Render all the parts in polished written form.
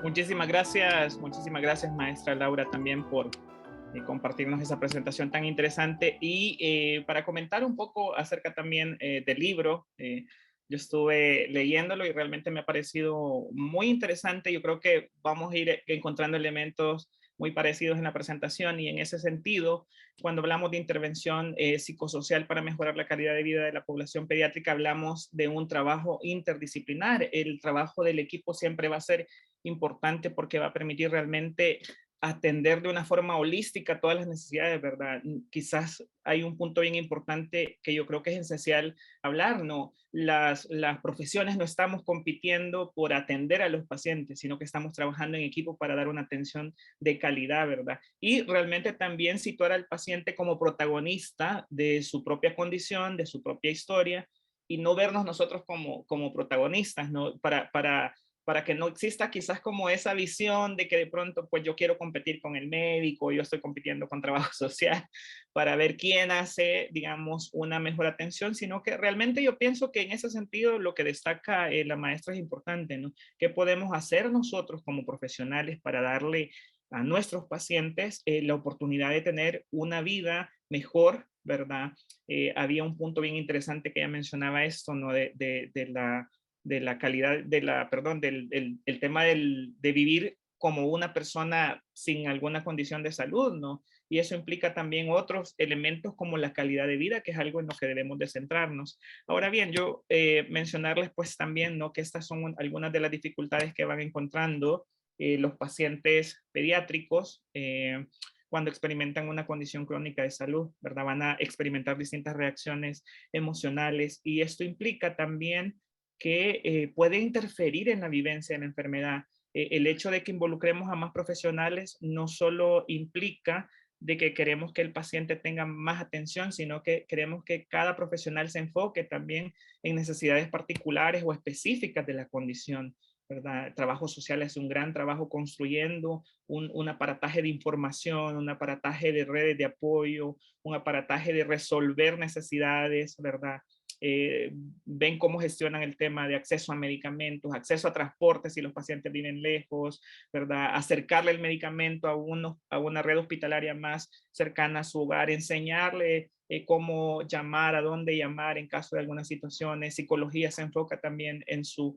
Muchísimas gracias, maestra Laura, también por compartirnos esa presentación tan interesante. Y para comentar un poco acerca también del libro, yo estuve leyéndolo y realmente me ha parecido muy interesante. Yo creo que vamos a ir encontrando elementos muy parecidos en la presentación y en ese sentido, cuando hablamos de intervención psicosocial para mejorar la calidad de vida de la población pediátrica, hablamos de un trabajo interdisciplinar. El trabajo del equipo siempre va a ser importante porque va a permitir realmente atender de una forma holística todas las necesidades, ¿verdad? Quizás hay un punto bien importante que yo creo que es esencial hablar, ¿no? Las profesiones no estamos compitiendo por atender a los pacientes, sino que estamos trabajando en equipo para dar una atención de calidad, ¿verdad? Y realmente también situar al paciente como protagonista de su propia condición, de su propia historia, y no vernos nosotros como protagonistas, ¿no? Para que no exista quizás como esa visión de que de pronto pues yo quiero competir con el médico, yo estoy compitiendo con trabajo social para ver quién hace, digamos, una mejor atención, sino que realmente yo pienso que en ese sentido lo que destaca la maestra es importante, ¿no? ¿Qué podemos hacer nosotros como profesionales para darle a nuestros pacientes la oportunidad de tener una vida mejor, ¿verdad? Había un punto bien interesante que ella mencionaba esto, ¿no? De la calidad, perdón, el tema de vivir como una persona sin alguna condición de salud, ¿no? Y eso implica también otros elementos como la calidad de vida, que es algo en lo que debemos de centrarnos. Ahora bien, yo mencionarles pues también, ¿no? Que estas son algunas de las dificultades que van encontrando los pacientes pediátricos cuando experimentan una condición crónica de salud, ¿verdad? Van a experimentar distintas reacciones emocionales y esto implica también que puede interferir en la vivencia de la enfermedad. El hecho de que involucremos a más profesionales no solo implica de que queremos que el paciente tenga más atención, sino que queremos que cada profesional se enfoque también en necesidades particulares o específicas de la condición, ¿verdad? El trabajo social es un gran trabajo construyendo un aparataje de información, un aparataje de redes de apoyo, un aparataje de resolver necesidades, ¿verdad? eh, Ven cómo gestionan el tema de acceso a medicamentos, acceso a transporte si los pacientes viven lejos, ¿verdad? Acercarle el medicamento a una red hospitalaria más cercana a su hogar, enseñarle cómo llamar, a dónde llamar en caso de algunas situaciones. Psicología se enfoca también en su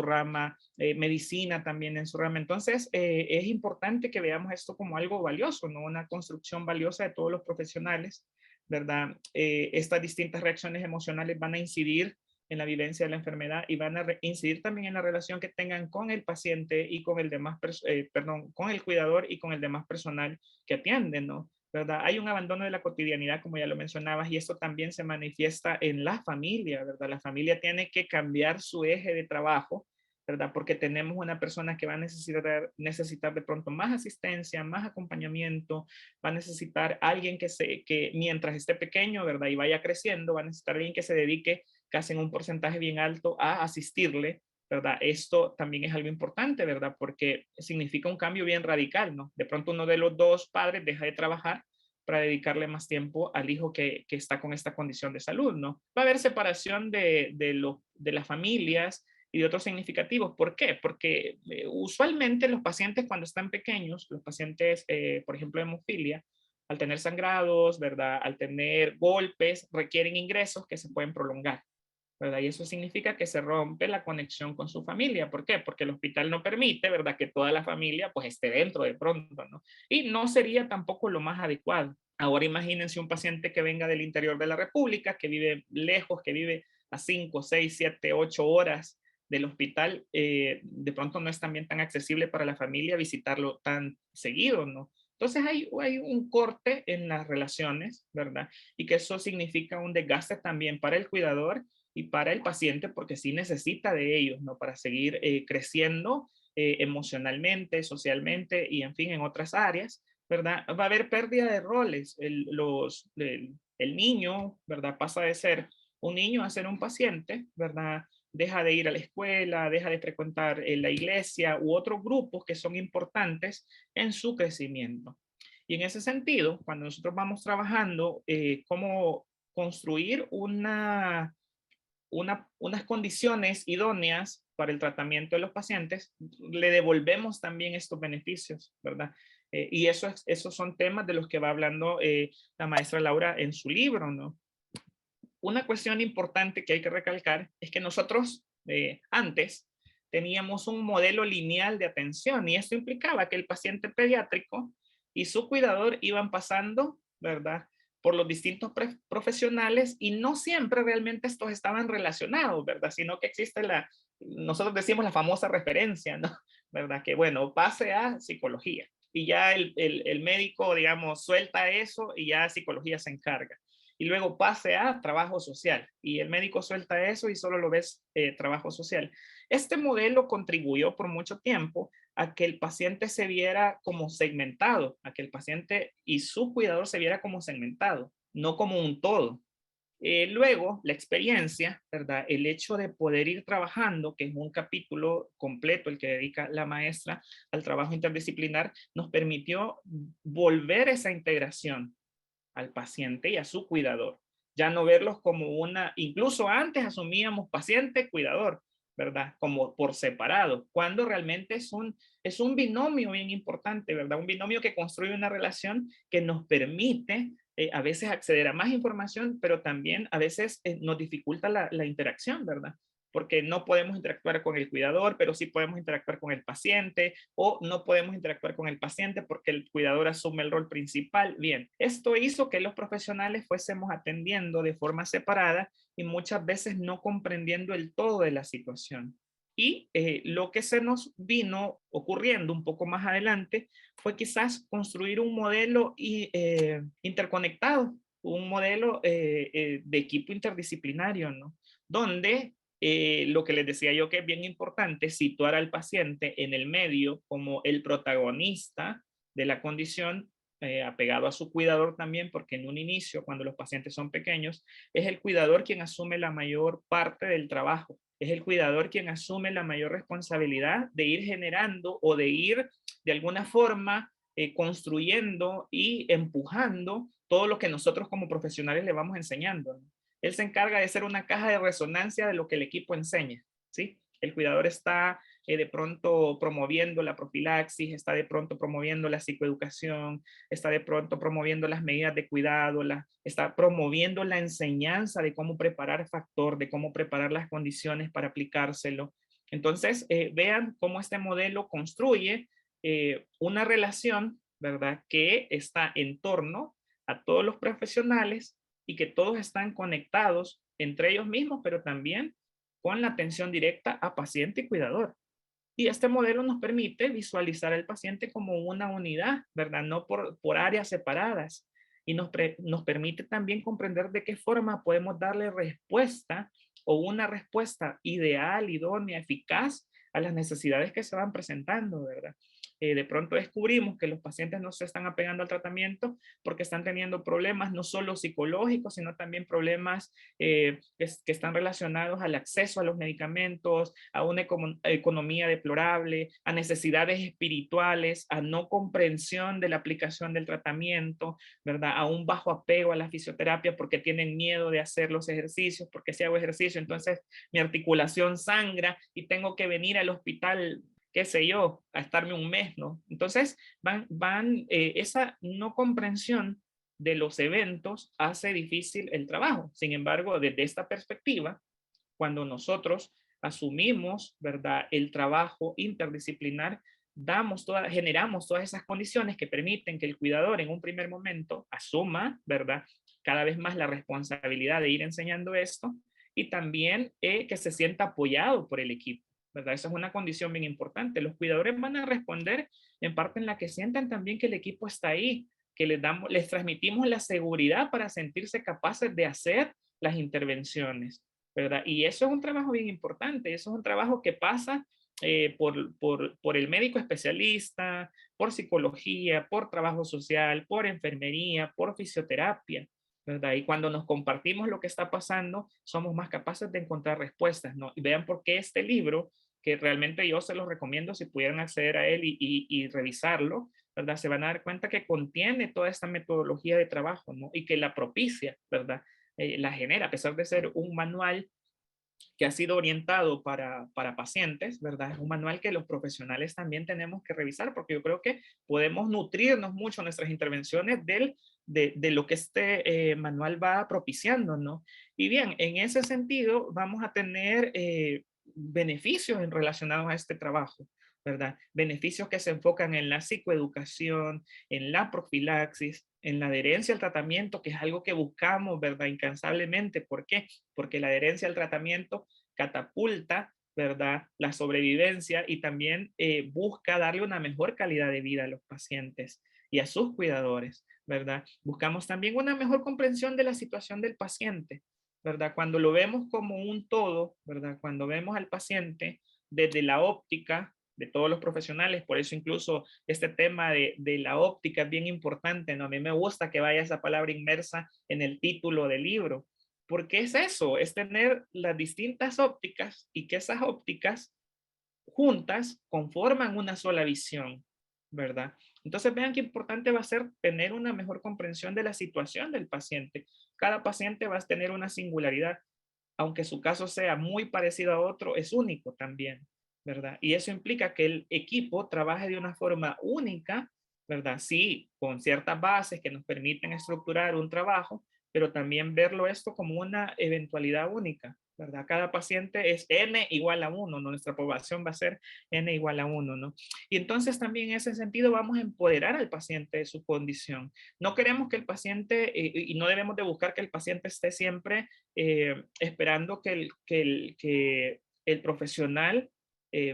rama, medicina también en su rama. Entonces, es importante que veamos esto como algo valioso, ¿no? Una construcción valiosa de todos los profesionales, ¿verdad? Estas distintas reacciones emocionales van a incidir en la vivencia de la enfermedad y van a incidir también en la relación que tengan con el paciente y con el demás, perdón, con el cuidador y con el demás personal que atienden, ¿no? ¿Verdad? Hay un abandono de la cotidianidad, como ya lo mencionabas, y esto también se manifiesta en la familia, ¿verdad? La familia tiene que cambiar su eje de trabajo, ¿verdad? Porque tenemos una persona que va a necesitar de pronto más asistencia, más acompañamiento, va a necesitar alguien que mientras esté pequeño, ¿verdad? Y vaya creciendo, va a necesitar alguien que se dedique casi en un porcentaje bien alto a asistirle, ¿verdad? Esto también es algo importante, ¿verdad? Porque significa un cambio bien radical, ¿no? De pronto uno de los dos padres deja de trabajar para dedicarle más tiempo al hijo que está con esta condición de salud, ¿no? Va a haber separación de las familias y de otros significativos. ¿Por qué? Porque usualmente los pacientes cuando están pequeños, los pacientes, por ejemplo, de hemofilia, al tener sangrados, ¿verdad? Al tener golpes, requieren ingresos que se pueden prolongar, ¿verdad? Y eso significa que se rompe la conexión con su familia. ¿Por qué? Porque el hospital no permite, ¿verdad? Que toda la familia pues esté dentro de pronto, ¿no? Y no sería tampoco lo más adecuado. Ahora imagínense un paciente que venga del interior de la República, que vive lejos, que vive a 5, 6, 7, 8 horas del hospital, de pronto no es también tan accesible para la familia visitarlo tan seguido, ¿no? Entonces hay un corte en las relaciones, ¿verdad? Y que eso significa un desgaste también para el cuidador y para el paciente, porque sí necesita de ellos, ¿no? Para seguir creciendo emocionalmente, socialmente y, en fin, en otras áreas, ¿verdad? Va a haber pérdida de roles. El niño, ¿verdad? Pasa de ser un niño a ser un paciente, ¿verdad? Deja de ir a la escuela, deja de frecuentar la iglesia u otros grupos que son importantes en su crecimiento. Y en ese sentido, cuando nosotros vamos trabajando cómo construir unas condiciones idóneas para el tratamiento de los pacientes, le devolvemos también estos beneficios, ¿verdad? Y esos son temas de los que va hablando la maestra Laura en su libro, ¿no? Una cuestión importante que hay que recalcar es que nosotros antes teníamos un modelo lineal de atención y esto implicaba que el paciente pediátrico y su cuidador iban pasando, ¿verdad?, por los distintos profesionales y no siempre realmente estos estaban relacionados, ¿verdad? Sino que existe nosotros decimos la famosa referencia, ¿no? ¿Verdad? Que bueno, pase a psicología y ya el médico, digamos, suelta eso y ya psicología se encarga y luego pase a trabajo social y el médico suelta eso y solo lo ves trabajo social. Este modelo contribuyó por mucho tiempo a que el paciente se viera como segmentado, a que el paciente y su cuidador se viera como segmentado, no como un todo. Luego, la experiencia, ¿verdad? El hecho de poder ir trabajando, que es un capítulo completo el que dedica la maestra al trabajo interdisciplinar, nos permitió volver esa integración al paciente y a su cuidador. Ya no verlos como incluso antes asumíamos paciente, cuidador, ¿verdad? Como por separado, cuando realmente es un binomio bien importante, ¿verdad? Un binomio que construye una relación que nos permite a veces acceder a más información, pero también a veces nos dificulta la interacción, ¿verdad? Porque no podemos interactuar con el cuidador, pero sí podemos interactuar con el paciente, o no podemos interactuar con el paciente porque el cuidador asume el rol principal. Bien, esto hizo que los profesionales fuésemos atendiendo de forma separada y muchas veces no comprendiendo el todo de la situación. Y lo que se nos vino ocurriendo un poco más adelante fue quizás construir un modelo interconectado, un modelo de equipo interdisciplinario, ¿no? Donde lo que les decía yo que es bien importante, situar al paciente en el medio como el protagonista de la condición, apegado a su cuidador también, porque en un inicio, cuando los pacientes son pequeños, es el cuidador quien asume la mayor parte del trabajo, es el cuidador quien asume la mayor responsabilidad de ir generando o de ir de alguna forma construyendo y empujando todo lo que nosotros como profesionales le vamos enseñando, ¿no? Él se encarga de ser una caja de resonancia de lo que el equipo enseña, ¿sí? El cuidador está de pronto promoviendo la profilaxis, está de pronto promoviendo la psicoeducación, está de pronto promoviendo las medidas de cuidado, está promoviendo la enseñanza de cómo preparar factor, de cómo preparar las condiciones para aplicárselo. Entonces, vean cómo este modelo construye una relación, ¿verdad?, que está en torno a todos los profesionales y que todos están conectados entre ellos mismos, pero también con la atención directa a paciente y cuidador. Y este modelo nos permite visualizar al paciente como una unidad, ¿verdad? No por áreas separadas. Y nos permite también comprender de qué forma podemos darle respuesta o una respuesta ideal, idónea, eficaz a las necesidades que se van presentando, ¿verdad? De pronto descubrimos que los pacientes no se están apegando al tratamiento porque están teniendo problemas no solo psicológicos, sino también problemas que están relacionados al acceso a los medicamentos, a una economía deplorable, a necesidades espirituales, a no comprensión de la aplicación del tratamiento, ¿verdad? A un bajo apego a la fisioterapia porque tienen miedo de hacer los ejercicios, porque si hago ejercicio, entonces mi articulación sangra y tengo que venir al hospital, qué sé yo, a estarme un mes, ¿no? Entonces, esa no comprensión de los eventos hace difícil el trabajo. Sin embargo, desde esta perspectiva, cuando nosotros asumimos, ¿verdad?, el trabajo interdisciplinar, generamos todas esas condiciones que permiten que el cuidador en un primer momento asuma, ¿verdad?, cada vez más la responsabilidad de ir enseñando esto y también que se sienta apoyado por el equipo, ¿verdad? Esa es una condición bien importante. Los cuidadores van a responder en parte en la que sientan también que el equipo está ahí, que les transmitimos la seguridad para sentirse capaces de hacer las intervenciones, ¿verdad? Y eso es un trabajo bien importante, eso es un trabajo que pasa por el médico especialista, por psicología, por trabajo social, por enfermería, por fisioterapia, ¿verdad? Y cuando nos compartimos lo que está pasando, somos más capaces de encontrar respuestas, ¿no? Y vean por qué este libro, que realmente yo se los recomiendo si pudieran acceder a él y revisarlo, ¿verdad? Se van a dar cuenta que contiene toda esta metodología de trabajo, ¿no? Y que la propicia, ¿verdad? La genera, a pesar de ser un manual que ha sido orientado para pacientes, ¿verdad? Es un manual que los profesionales también tenemos que revisar, porque yo creo que podemos nutrirnos mucho nuestras intervenciones de lo que este manual va propiciando, ¿no? Y bien, en ese sentido vamos a tener beneficios relacionados a este trabajo, ¿verdad? Beneficios que se enfocan en la psicoeducación, en la profilaxis, en la adherencia al tratamiento, que es algo que buscamos, ¿verdad? Incansablemente. ¿Por qué? Porque la adherencia al tratamiento catapulta, ¿verdad? La sobrevivencia y también busca darle una mejor calidad de vida a los pacientes y a sus cuidadores, ¿verdad? Buscamos también una mejor comprensión de la situación del paciente, ¿verdad? Cuando lo vemos como un todo, ¿verdad? Cuando vemos al paciente desde la óptica de todos los profesionales, por eso incluso este tema de la óptica es bien importante, ¿no? A mí me gusta que vaya esa palabra inmersa en el título del libro, porque es eso, es tener las distintas ópticas y que esas ópticas juntas conforman una sola visión, ¿verdad? Entonces vean qué importante va a ser tener una mejor comprensión de la situación del paciente. Cada paciente va a tener una singularidad, aunque su caso sea muy parecido a otro, es único también, ¿verdad? Y eso implica que el equipo trabaje de una forma única, ¿verdad? Sí, con ciertas bases que nos permiten estructurar un trabajo, pero también verlo esto como una eventualidad única, ¿verdad? Cada paciente es n igual a 1, ¿no? Nuestra población va a ser n igual a 1, ¿no? Y entonces también en ese sentido vamos a empoderar al paciente de su condición. No queremos que el paciente, y no debemos de buscar que el paciente esté siempre esperando que el profesional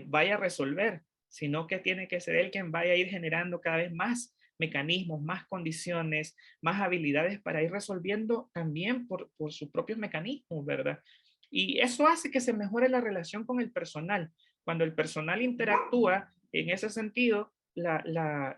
vaya a resolver, sino que tiene que ser él quien vaya a ir generando cada vez más mecanismos, más condiciones, más habilidades para ir resolviendo también por sus propios mecanismos, ¿verdad? Y eso hace que se mejore la relación con el personal. Cuando el personal interactúa en ese sentido, la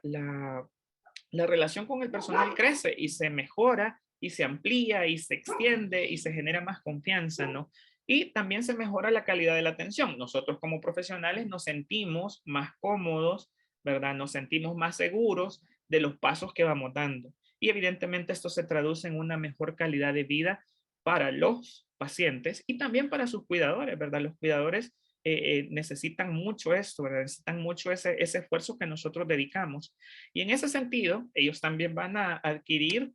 relación con el personal crece y se mejora y se amplía y se extiende y se genera más confianza, ¿no? Y también se mejora la calidad de la atención. Nosotros como profesionales nos sentimos más cómodos, ¿verdad? Nos sentimos más seguros de los pasos que vamos dando. Y evidentemente esto se traduce en una mejor calidad de vida para los pacientes y también para sus cuidadores, ¿verdad? Los cuidadores necesitan mucho esto, ¿verdad? Necesitan mucho ese esfuerzo que nosotros dedicamos. Y en ese sentido, ellos también van a adquirir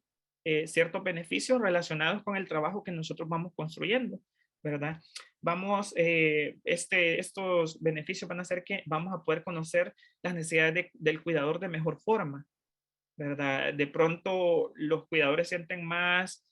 ciertos beneficios relacionados con el trabajo que nosotros vamos construyendo, ¿verdad? Estos beneficios van a hacer que vamos a poder conocer las necesidades del cuidador de mejor forma, ¿verdad? De pronto los cuidadores sienten más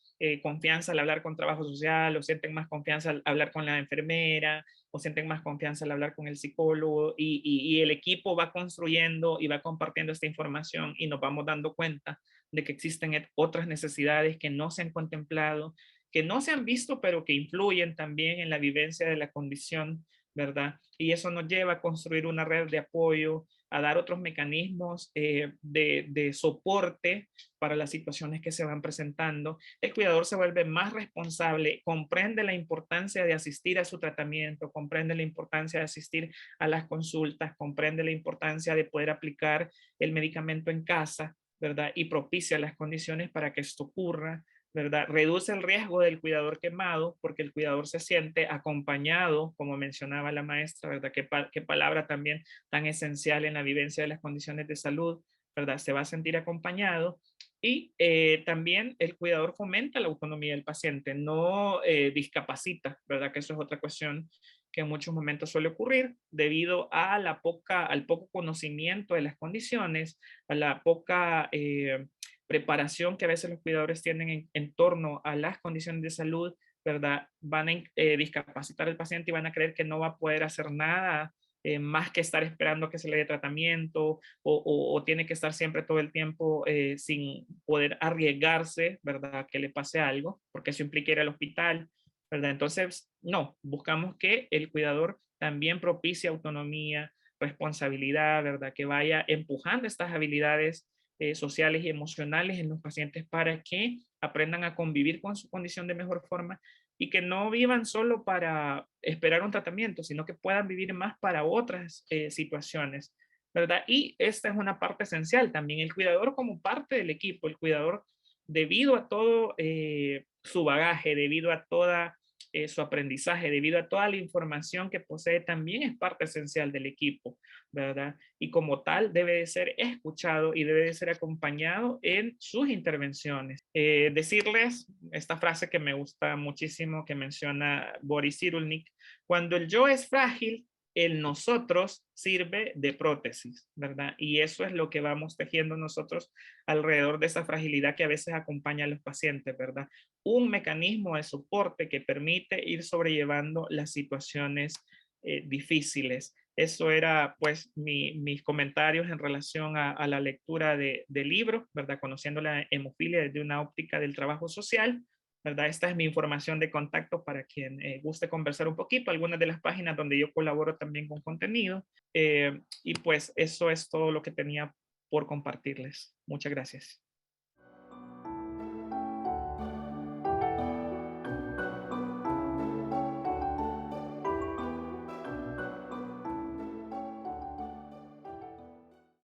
confianza al hablar con trabajo social, o sienten más confianza al hablar con la enfermera, o sienten más confianza al hablar con el psicólogo, y el equipo va construyendo y va compartiendo esta información y nos vamos dando cuenta de que existen otras necesidades que no se han contemplado, que no se han visto, pero que influyen también en la vivencia de la condición, ¿verdad? Y eso nos lleva a construir una red de apoyo, a dar otros mecanismos de soporte para las situaciones que se van presentando. El cuidador se vuelve más responsable, comprende la importancia de asistir a su tratamiento, comprende la importancia de asistir a las consultas, comprende la importancia de poder aplicar el medicamento en casa, ¿verdad? Y propicia las condiciones para que esto ocurra, ¿verdad? Reduce el riesgo del cuidador quemado porque el cuidador se siente acompañado, como mencionaba la maestra, ¿verdad? Qué palabra también tan esencial en la vivencia de las condiciones de salud, ¿verdad? Se va a sentir acompañado y también el cuidador fomenta la autonomía del paciente, no discapacita, ¿verdad? Que eso es otra cuestión que en muchos momentos suele ocurrir debido a al poco conocimiento de las condiciones, a la poca preparación que a veces los cuidadores tienen en torno a las condiciones de salud, ¿verdad? Van a discapacitar al paciente y van a creer que no va a poder hacer nada más que estar esperando que se le dé tratamiento o tiene que estar siempre todo el tiempo sin poder arriesgarse, ¿verdad? Que le pase algo, porque eso implica ir al hospital, ¿verdad? Entonces, no, buscamos que el cuidador también propicie autonomía, responsabilidad, ¿verdad? Que vaya empujando estas habilidades sociales y emocionales en los pacientes para que aprendan a convivir con su condición de mejor forma y que no vivan solo para esperar un tratamiento, sino que puedan vivir más para otras situaciones, ¿verdad? Y esta es una parte esencial también, el cuidador como parte del equipo, el cuidador debido a todo su bagaje, debido a toda su aprendizaje debido a toda la información que posee también es parte esencial del equipo, ¿verdad? Y como tal debe de ser escuchado y debe de ser acompañado en sus intervenciones. Decirles esta frase que me gusta muchísimo que menciona Boris Cyrulnik: cuando el yo es frágil, el nosotros sirve de prótesis, ¿verdad? Y eso es lo que vamos tejiendo nosotros alrededor de esa fragilidad que a veces acompaña a los pacientes, ¿verdad? Un mecanismo de soporte que permite ir sobrellevando las situaciones difíciles. Eso era pues mis comentarios en relación a la lectura del libro, ¿verdad? Conociendo la hemofilia desde una óptica del trabajo social, ¿verdad? Esta es mi información de contacto para quien guste conversar un poquito, algunas de las páginas donde yo colaboro también con contenido. Y pues eso es todo lo que tenía por compartirles. Muchas gracias.